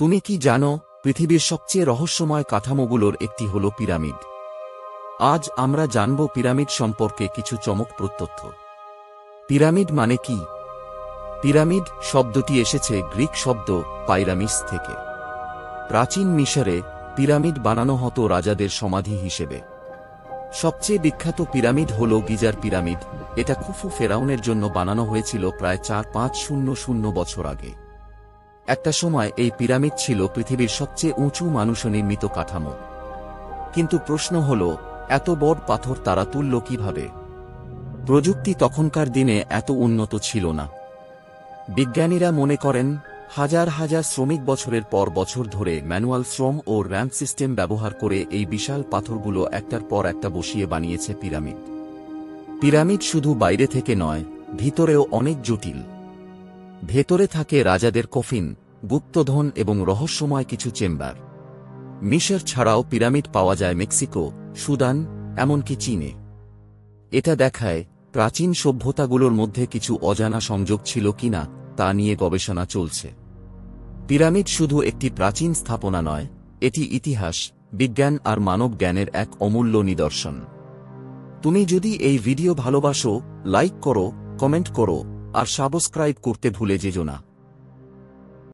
তুমি কি জানো, পৃথিবীর সবচেয়ে রহস্যময় কাঠামোগুলোর একটি হল পিরামিড। আজ আমরা জানব পিরামিড সম্পর্কে কিছু চমকপ্রদ তথ্য। পিরামিড মানে কি? পিরামিড শব্দটি এসেছে গ্রিক শব্দ পাইরামিস থেকে। প্রাচীন মিশরে পিরামিড বানানো হতো রাজাদের সমাধি হিসেবে। সবচেয়ে বিখ্যাত পিরামিড হল গিজার পিরামিড। এটা খুফু ফেরাউনের জন্য বানানো হয়েছিল প্রায় 4500 বছর আগে। একটা সময় এই পিরামিড ছিল পৃথিবীর সবচেয়ে উঁচু মানুষনির্মিত কাঠামো। কিন্তু প্রশ্ন হল, এত বড় পাথর তারা তুলল কিভাবে? প্রযুক্তি তখনকার দিনে এত উন্নত ছিল না। বিজ্ঞানীরা মনে করেন, হাজার হাজার শ্রমিক বছরের পর বছর ধরে ম্যানুয়াল শ্রম ও র্যাম্প সিস্টেম ব্যবহার করে এই বিশাল পাথরগুলো একটার পর একটা বসিয়ে বানিয়েছে পিরামিড। পিরামিড শুধু বাইরে থেকে নয়, ভিতরেও অনেক জটিল। ভেতরে থাকে রাজাদের কফিন, গুপ্তধন এবং রহস্যময় কিছু চেম্বার। মিশর ছাড়াও পিরামিড পাওয়া যায় মেক্সিকো, সুদান, এমনকি চীনে। এটা দেখায় প্রাচীন সভ্যতাগুলোর মধ্যে কিছু অজানা সংযোগ ছিল কিনা তা নিয়ে গবেষণা চলছে। পিরামিড শুধু একটি প্রাচীন স্থাপনা নয়, এটি ইতিহাস, বিজ্ঞান আর মানব জ্ঞানের এক অমূল্য নিদর্শন। তুমি যদি এই ভিডিও ভালোবাসো, লাইক করো, কমেন্ট করো আর সাবস্ক্রাইব করতে ভুলে যেও না।